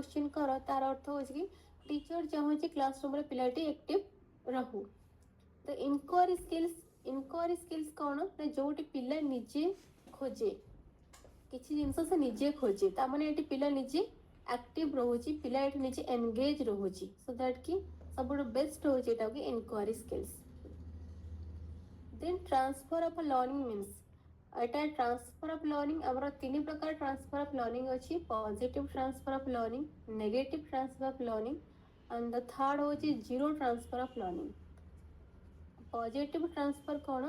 Question कर तार अर्थ हो कि टीचर चाहूँ क्लासरूम रे पिलाटी एक्टिव रहू। तो इनक्वारी स्किल्स कौन ना जोटी पिला निजे खोजे किसी जिनस से निजे खोजे तामाने एटी पिला निजे एक्टिव रोची पिला एटी निजे एंगेज रोची सो दैट कि सब बेस्ट होची एटा कि inquiry skills. Then transfer of learning means एटा ट्रांसफर ऑफ लर्निंग हमर तीन प्रकार ट्रांसफर ऑफ लर्निंग अछि positive transfer of learning negative transfer of learning and the third होची zero transfer of learning. Positive transfer कौन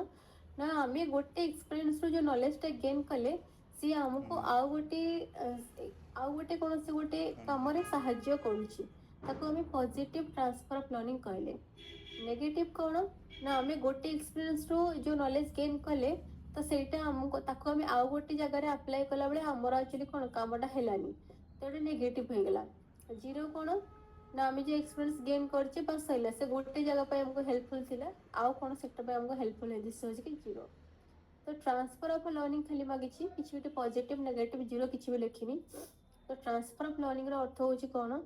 ना आम गोटे एक्सपीरियंस जो नॉलेज टा गेन कले सी आमको आउ गोटे कौन से गोटे कम साहाय्य करुच्ची ताको आम पॉजिटिव ट्रांसफर ऑफ लर्निंग कहले। नेगेटिव कौन ना आम गोटे एक्सपीरियंस जो नॉलेज गेन कले तो सेटा आमको ताको आम आउ गोटे जगह अप्लाई कला बेले आमर एक्चुअली कौन कामटा हेलानी तो नेगेटिव हो गला। जीरो कौन ना आम जो एक्सपीरियंस गेन करछे बस सैला से गोटे जगह पे हमको हेल्पफुल थिला आउ कौन सेक्टर पे हमको हेल्पफुल है दिस होज कि जीरो। तो ट्रांसफर ऑफ लर्निंग खाली मागिछि किछि गोटे पॉजिटिव नेगेटिव जीरो किछि भी लिखिनी। तो ट्रांसफर ऑफ लर्निंग रो अर्थ होछि कौन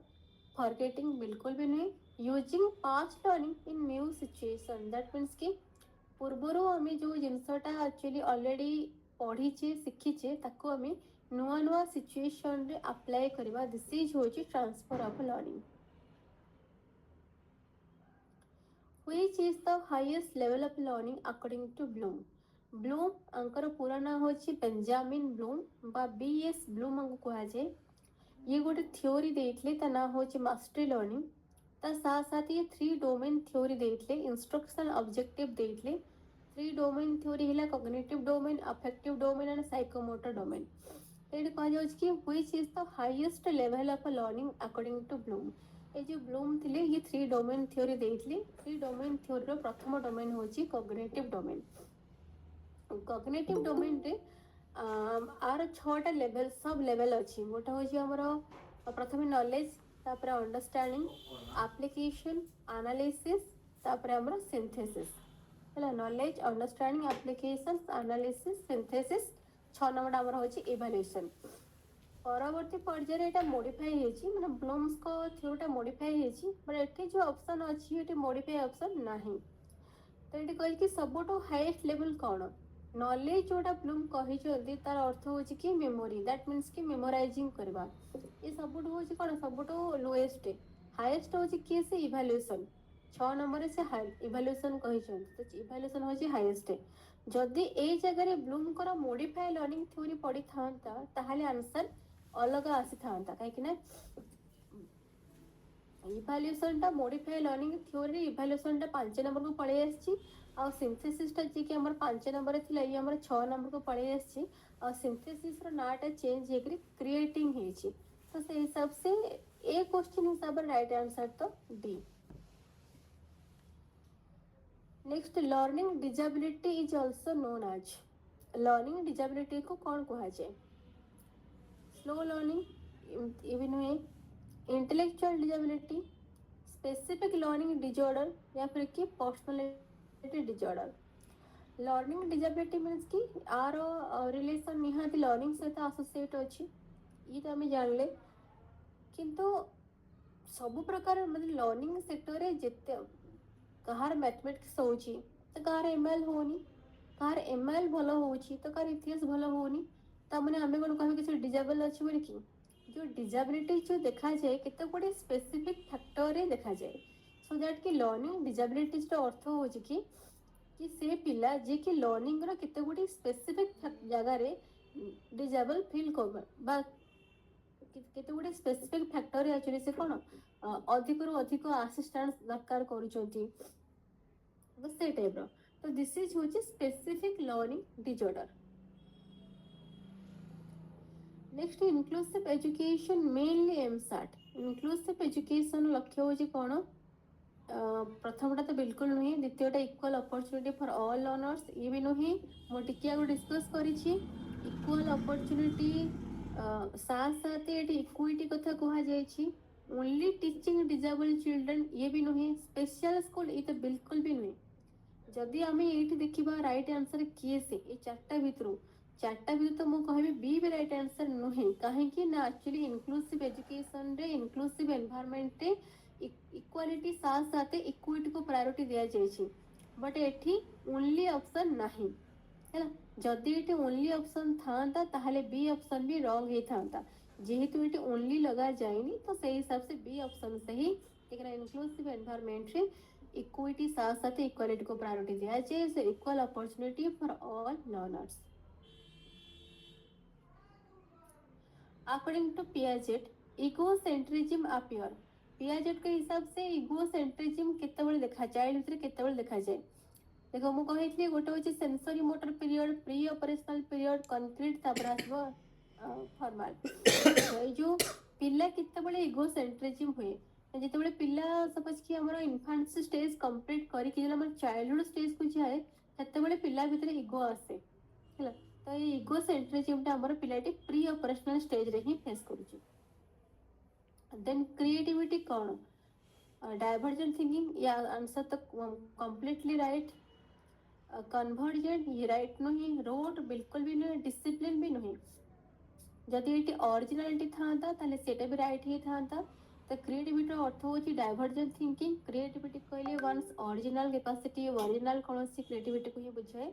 फॉरगेटिंग बिल्कुल भी नहीं using past learning in new situation that means कि पूर्वर आम जो जिनसटा एक्चुअली ऑलरेडी पढ़ीचे शिखीचे ताको आम नुआ नुआ सिचुएशन रे अप्लाई करबा दिस इज होछि transfer of learning. Which is the highest level of learning according to Bloom? Bloom Anchor पूरा ना होची बेंजामिन ब्लूम बा बीएस ब्लूम हमको कहा जाए। ये गोटे थ्योरी देइथले ता ना होची मास्टरी लर्निंग ता साथ साथ ये 3 डोमेन थ्योरी देइथले इंस्ट्रक्शनल ऑब्जेक्टिव देइथले 3 डोमेन थ्योरी हिला cognitive domain affective domain and psychomotor domain. तो ये कहा जाउछ कि which is the highest level of learning according to Bloom. ये जो ब्लूम थिले ये 3 डोमेन थ्योरी देइथले 3 डोमेन थ्योरी रो प्रथम डोमेन होची कॉग्निटिव डोमेन। कॉग्निटिव डोमेन रे आर 6टा लेवल सब लेवल अछि गोटा होची हमरो प्रथम नॉलेज तापर अंडरस्टैंडिंग एप्लीकेशन एनालिसिस तापर हमरो सिंथेसिस हला knowledge understanding application analysis synthesis 6 number हमरो होची इवैल्यूएशन। परवर्ती पर्यायर एटा मॉडिफाई हेची माने ब्लूम्स को थ्योरीटा मॉडिफाई हेची बट एठी जो ऑप्शन अछि एठी मॉडिफाई ऑप्शन नाही। तो एठी कहल कि सबटो हाईएस्ट लेवल कोन नॉलेज जोटा ब्लूम कहि जल्दी तार अर्थ होची कि मेमोरी दैट मींस कि मेमोराइजिंग करबा ये सबटो होची कोन सबटो लोएस्ट हाईएस्ट होची कि से इवैल्यूएशन 6 नंबर से इवैल्यूएशन कहि जल्दी तो इवैल्यूएशन होची हाईएस्ट। जदि ए जगह रे ब्लूम कर मॉडिफाई लर्निंग थ्योरी पढ़ी थांता ताहाले आंसर अलग आसी थांता काहे कि ना इवैल्यूएशन टा मॉडिफाई लर्निंग थ्योरी इवैल्यूएशन टा 5 नंबर को पड़े आछि आ सिंथेसिस टा जे कि हमर 5 नंबर थिला ये हमर 6 नंबर को पड़े आछि आ सिंथेसिस रो नाटा चेंज हेकरी क्रिएटिंग हेछि तो से हिसाब से ए क्वेश्चन हिसाब राइट आंसर तो D. Next learning disability is also known as learning disability को कौन कहा जाए स्लो लर्निंग इवन हुए intellectual disability specific learning disorder या फिर कि personality disorder. Learning disability means कि आर रिलेशन निहाती लर्निंग सहित एसोसिएट अछि ये तो हमें जानले किंतु सब प्रकार मतलब लर्निंग सेक्टर रे जेते कहार मैथमेटिक्स होची तो कहार एमएल होनी कहार एमएल भलो होची तो कहार इतिहास भलो होनी ता माने हमें कोन कहबे कि डिसेबल अछि बोली कि जो डिसेबिलिटी जो देखा जाए केते गुडे स्पेसिफिक फैक्टर रे देखा जाए सो दैट कि लर्निंग डिसेबिलिटीज रो अर्थ होची कि से पिला जे कि लर्निंग रो केते गुडी स्पेसिफिक जगह रे डिसेबल फील कर बा केते गुडी स्पेसिफिक फैक्टर एक्चुअली से कोन अधिक रु अधिक असिस्टेंस दरकार करूचंती तो से टाइप रो तो दिस इज होची specific learning disorder. Next inclusive education mainly aims at inclusive education लक्ष्य होची कोन प्रथमटा तो बिल्कुल नुहे द्वितीयटा equal opportunity for all learners ये भी नुहे मो टिकिया को डिस्कस करिछि इक्वल अपॉर्चुनिटी साथ साथ ये इक्विटी कथा कहा जायछि ओनली टीचिंग डिसेबल चिल्ड्रन ये भी नुहे स्पेशल स्कूल ये तो बिल्कुल भी नुहे जदि आम ये देखा राइट आंसर किए से ये 4टा भितर चार्टा भी तो मु कहबी बी भी राइट आंसर नुहे कहीं ना एक्चुअली इनक्लूसिव एजुकेशन रे इनक्लूसिव एनवायरनमेंट रे इक्वालिटी साथ साथ इक्विटी को प्रायोरिटी दिया जायछि बट एठी ओनली ऑप्शन नहीं है जदि ये ओनली ऑप्शन था ताहले बी ऑप्शन भी रॉन्ग ही था जेहेतु ये ओनली लगा जाएनी तो सही हिसाब से बी ऑप्शन से ही इनक्लूसिव एनवायरनमेंट रे इक्विटी साथ साथ इक्वालिटी को प्रायोरिटी दिया जाए so equal opportunity for all learners according to Piaget egocentrism appear Piaget के हिसाब से इगोसेंट्रिज्म केतेबेले देखा चाइल्ड भितर केतेबेले देखा जाए देखो मु कहितली गोटे होची sensory motor period pre operational period concrete तापर आसबो फॉर्मल ए जो पिला केतेबेले इगोसेंट्रिज्म हुए जेतेबेले पिला सपोज कि हमर इन्फांट स्टेज कंप्लीट करी कि हमर चाइल्डहुड स्टेज को जाए सेतेबेले पिला भितर इगो आसे हैला तो ये इगोसेंट्रिज्म हमर पिलाटी प्री ऑपरेशनल स्टेज रे ही फेस करूची देन क्रिएटिविटी कौन डाइवर्जेंट थिंकिंग या आंसर तो कंप्लीटली राइट कन्वर्जेंट ये राइट नुहे रोड बिल्कुल भी नुहे डिसिप्लिन भी नुहे जदि ये ओरिजिनालिटी था ताले सेटा भी राइट ही था तो क्रिएटिविटी अर्थ होची डाइवर्जेंट थिंकिंग क्रिएटिविटी कहले वन्स ओरिजिनल कैपेसिटी ओरिजिनल कौन सी क्रिएटिविटी को ही बुझाए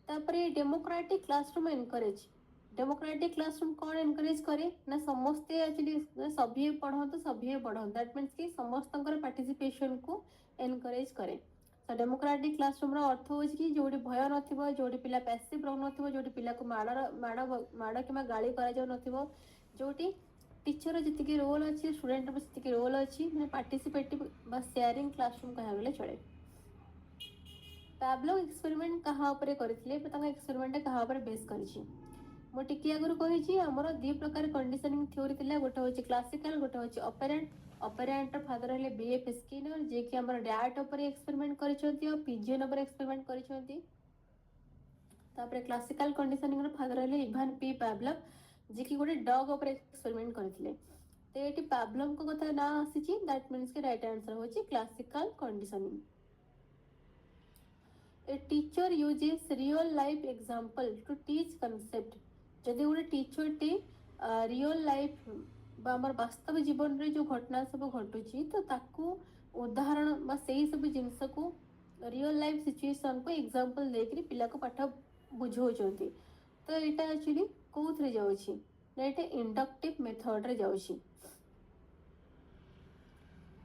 तापर democratic classroom encourage democratic classroom कौन एनकरेज करे ना समस्ते एक्चुअली सभी पढ़ते सभी पढ़ते दैट मीन्स कि समस्त पार्टिसिपेशन को एनकरेज करे तो डेमोक्रेटिक क्लासरूम अर्थ हो कि जोटी भय नथिबो जोटी पिला पैसिव रहू नथिबो जोटी पिला को माड़ कि गाली करा जाउ नथिबो जोटी टीचर जी रोल अच्छी स्टूडेंट जी रोल अच्छी मैंने पार्टिसिपेटिव बा शेयरिंग क्लासरूम कहा गले चले पाब्लो एक्सपेरिमेंट कहाँ ऊपर करथिले एक्सपेरिमेंट कहाँ ऊपर बेस करिछि मो टिके आगु कही आमर दी प्रकार कंडीशनिंग थ्योरी थिला गोटे होची क्लासिकल गोटे होची ऑपरेंट ऑपरेंट फादर हेले बीएफ स्किनर जे कि हमर डायट ऊपर एक्सपेरिमेंट करिसथि और पिजियन ऊपर एक्सपेरिमेंट करिसथि तापर क्लासिकल कंडीशनिंग रो फादर हेले इवान पी पाब्लव जे कि गोटे डॉग ऊपर एक्सपेरिमेंट करथिले तो एटी पाब्लव को कथा ना आसीची दैट मींस के राइट आंसर होची classical conditioning A teacher uses real life example to teach concept जदि गोटे टीचर टी रियल लाइफ आम वास्तव जीवन रे जो घटना सब घटुची तो ताकू उदाहरण बा सही सब जिनस को रियल लाइफ सिचुएशन को एग्जांपल देकरी पिला को पाठ बुझाउछंती तो एटा एक्चुअली कोथरे जाउची ना एटा इंडक्टिव मेथड रे जाउची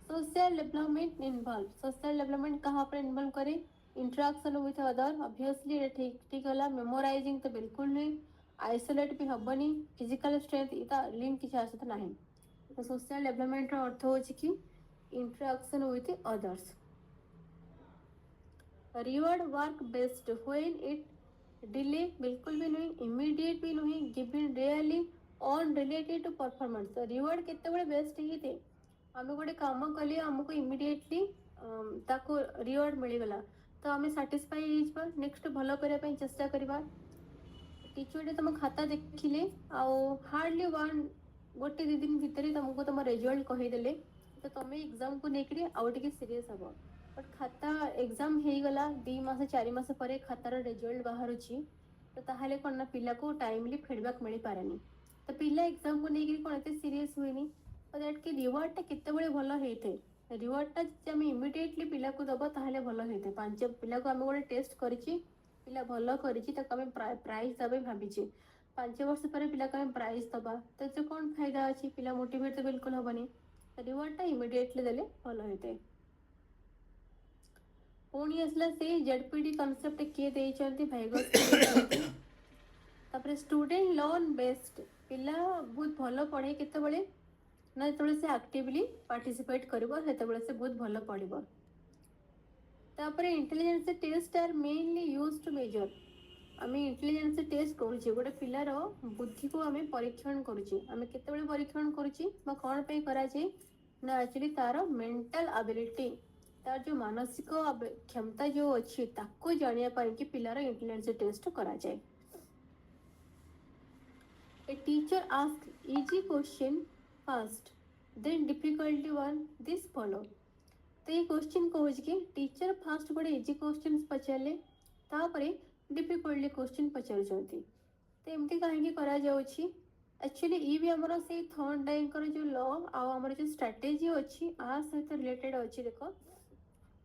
social development involve social development कहाँ पर इन्वॉल्व करे इंटरेक्शन विथ अदर ऑब्वियसली ठीक ठीक है मेमोराइजिंग तो बिल्कुल नहीं आइसोलेट भी हेनी फिजिकल स्ट्रेंथ इता लिंक किसी आसत ना तो सोशल डेवलपमेंट अर्थ हो कि interaction with others reward work based when it delay बिल्कुल भी नहीं इमीडिएट भी नहीं given really on related to performance reward केतेबेले बेस्ट ही थे आम गोटे कम कले आमको इमिडिएटली ताको रिवार्ड मिलगला तो आम साटिस्फाई नेक्स्ट भल करने चेष्टा करवा टीचर तुम खाता देखिले हार्डली वन गोटे दी दिन भितर तुमको तुम रिजल्ट कहीदेले तो तुम एग्जाम को लेकर आउ टे सीरीयस हम बट खाता एग्जाम हो गला 2 मास 4 मास पर खातार रिजल्ट बाहर तो ताहले कौन ना पिला को टाइमली फीडबैक मिल पारे तो पिला एग्जाम को लेकर कौन एत सीरीयस हुए दैट कि रिवार्डटा केतेबेले भल होते रिवार्डटा जब आम इमिडिएटली पिला को दबा ताहले भल होते 5 पिला को आम गोटे टेस्ट करिछि पिला भल करिछि ताको आम प्राइज दबे भाबिछि 5 वर्ष पर पिला को आम प्राइज दबा तो जो कौन फायदा अछि पिला मोटिवेट तो बिल्कुल हबनी रिवार्डटा इमिडिएटली देले भल होते पुणी आसला से जेडपीडी कांसेप्ट किए देइछंती भाइगस तापर स्टूडेंट लर्न बेस्ट पिला बहुत भल पढ़े केतेबेले ना जो से एक्टिवली पार्टिसिपेट करिवो सेतेबेले से बहुत भल पढ़िबो तापर intelligence test are mainly used to measure आमे इंटेलिजेंस टेस्ट करूची गोटे पिलार बुद्धि को आमे परीक्षण करूची आमे केतेबेले परीक्षण करूची बा कोन पे करा जाय ना एक्चुअली तार मेंटल एबिलिटी तार जो मानसिक क्षमता जो अच्छी ताको जानिया पाई कि पिलार इंटेलिजेंस टेस्ट करा जाय a teacher ask easy question first then difficulty one this follow तो ये क्वेश्चन कहो कि टीचर फास्ट गोटे इजी क्वेश्चन पचारे तापरे डिफिकल्टली क्वेश्चन पचारुचंती। तो एमती कहीं करा जाउछि एक्चुअली ये भी हमर से थॉर्नडाइकर जो लॉ आ हमर जो स्ट्रेटजी अछि आ सहित रिलेटेड अछि। देखो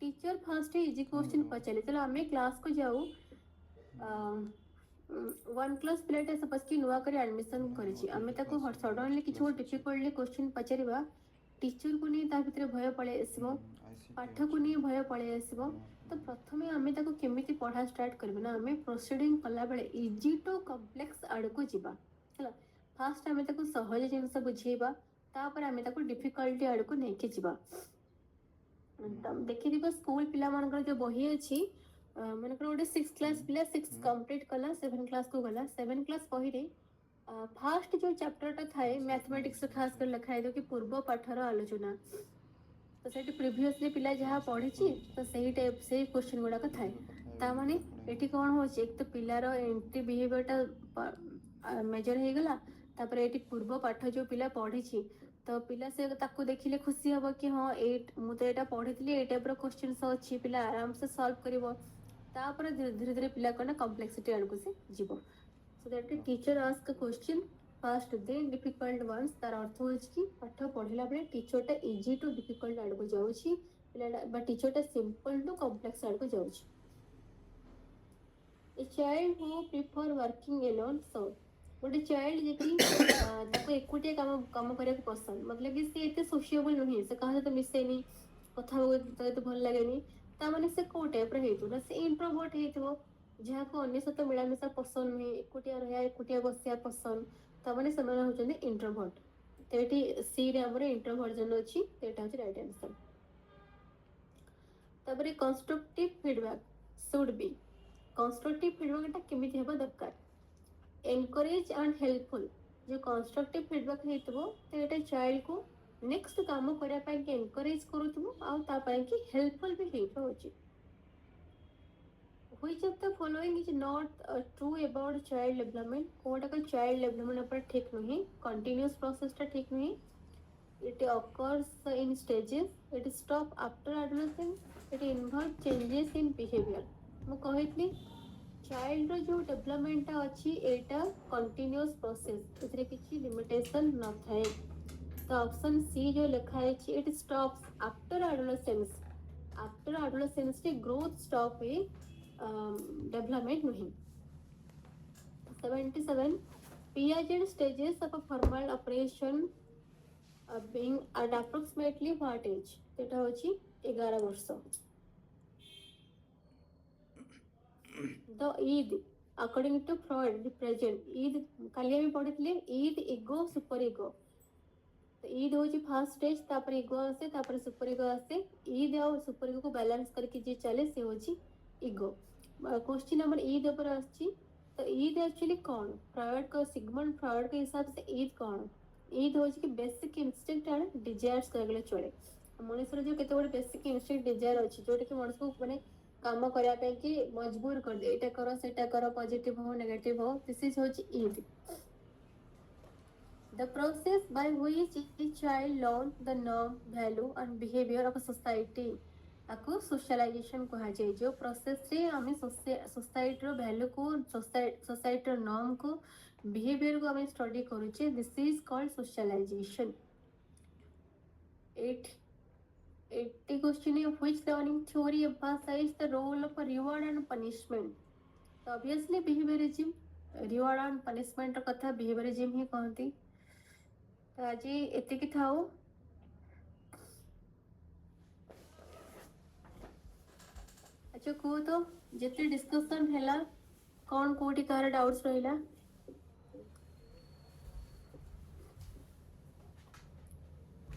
टीचर फर्स्ट इजी क्वेश्चन पचारे चलो आमे क्लास को जाऊ 1 क्लास पिलाटे सपोज कि नुआ करे एडमिशन करिछि आमे ताको सडनली किछु डिफिकल्टली क्वेश्चन पचारिबा टीचर को नहीं ता भितर भय पळे आसीबो पाठ को नहीं भय पळे आसीबो। तो प्रथमे आमे ताको केमिति पढ़ा स्टार्ट करबे ना आमे प्रोसीडिंग कला बेले इजी टू कॉम्प्लेक्स आड़ को जिबा हला फास्ट आमे ताको सहज जिंस बुझेबा तापर आमे ताको डिफिकल्टी आड़ को नेके जिबा। देखि दिबो स्कूल पिला मानकर जो बही अछि मन को गोटे 6 क्लास पिला 6 कंप्लीट कला 7 क्लास को गला 7 क्लास बही रे फास्ट जो चैप्टर टा थाए मैथमेटिक्स खास कर लिखाई दो कि पूर्व पाठर आलोचना तो सेठी प्रीवियसली पिला जहाँ पढ़ी तो सही टाइप से क्वेश्चन गुड़ा थाए ता माने एठी कोन होची एक तो पिलार एंट्री बिहेवियरटा मेजर हो गला तापर एठी पूर्व पाठ जो पिला पढ़ी तो पिला से ताको देखिले खुशी हबो कि हाँ मु तो एटा पढ़ी ए टाइप रो क्वेश्चंस अछि पिला आराम से सॉल्व करिवो तापर धीरे धीरे पिला कोना कॉम्प्लेक्सिटी आड़को से जीवो। So that teacher ask question first then difficult once तार अर्थ हो कि पाठ पढ़िला बेले टीचरटा इजी टू डिफिकल्ट आड़को जाउछि पिलाटा बा टीचरटा सिंपल टू कॉम्प्लेक्स आड़को जाउछि। A child who prefer working alone so गोटे चाइल्ड जेकी ताको एकुटिया काम करने पसंद मतलब कि से एते सोशिएबल नहीं से कहा सहित मिसेनी कथा तो भल लगेनी ता माने से को टाइप रे हेतु ना से इंट्रोवर्ट हेतु जहाँ को अन्य सहित मिलामिशा पसंद नहीं एकुटिया रहा एकुटिया बसिया पसंद ता माने से होचंदी इंट्रोवर्ट। तो एटी सी रे हमर इंट्रोवर्ट जन अछि तो एटा होची राइट आंसर। तबरे constructive feedback should be constructive feedback टा केमिति हेबा दरकार एनकरेज एंड हेल्पफुल जो कंस्ट्रक्टिव फीडबैक हेतबो तो एटा चाइल्ड को नेक्स्ट काम करिया पय के एनकरेज करूथबो आ ता पय कि हेल्पफुल भी हेतो होची। Which of the following is not true about child development कोटा का चाइल्ड डेवलपमेंट पर ठीक नहीं कंटीन्यूअस प्रोसेस टा ठीक नहीं it occurs in stages it stop after adolescence it involve changes in behavior मु कहतली चाइल्ड रो जो डेवलपमेंट अछि एटा कंटीन्यूअस प्रोसेस एथरे किछि लिमिटेशन न थाए। तो ऑप्शन सी जो लिखा है इट स्टॉप्स आफ्टर एडोलेसेंस रे ग्रोथ स्टॉप है डेवलपमेंट नहीं। 77 Piaget stages of a formal operation being at approximately what age एटा होची 11 वर्ष। The Eid according to Freud represent Eid काली हम पढ़ितले ईद ईगो सुपर ईगो तो ईद होची फर्स्ट स्टेज तापर ईगो आसे तापर सुपर ईगो आसे ईद और सुपर ईगो को बैलेंस करके जे चले से होची ईगो। क्वेश्चन नंबर ईद ऊपर आछि तो ईद एक्चुअली कौन फ्रॉइड का सिगमंड फ्रॉइड के हिसाब से ईद कौन ईद होची कि बेसिक इंस्टिंक्ट एंड डिजायर्स कहले चले मनुष्य जो केते बड़ बेसिक इंस्टिंक्ट डिजायर अछि जोटा कि मनुष्य को माने काम करिया पे कि मजबूर कर दे एटा करो सेटा करो पॉजिटिव हो नेगेटिव हो दिस इज होची Eid. The process by which each child learn the norm, value and behavior of a society आपको सोशलाइजेशन कहा जाए जो प्रोसेस रे हमें सोसाइटी रो वैल्यू को सोसाइटी रो नॉर्म को बिहेवियर को हमें स्टडी करूचे this is called socialisation. 80 question है which learning theory emphasise the role of reward and punishment तो obviously behaviourism reward and punishment कथा बिहेवियरिज्म ही कहती। तो आज एतिकी थाओ अच्छा कहो तो जिते डिस्कशन हैला कौन कोटी कार डाउट्स रहिला।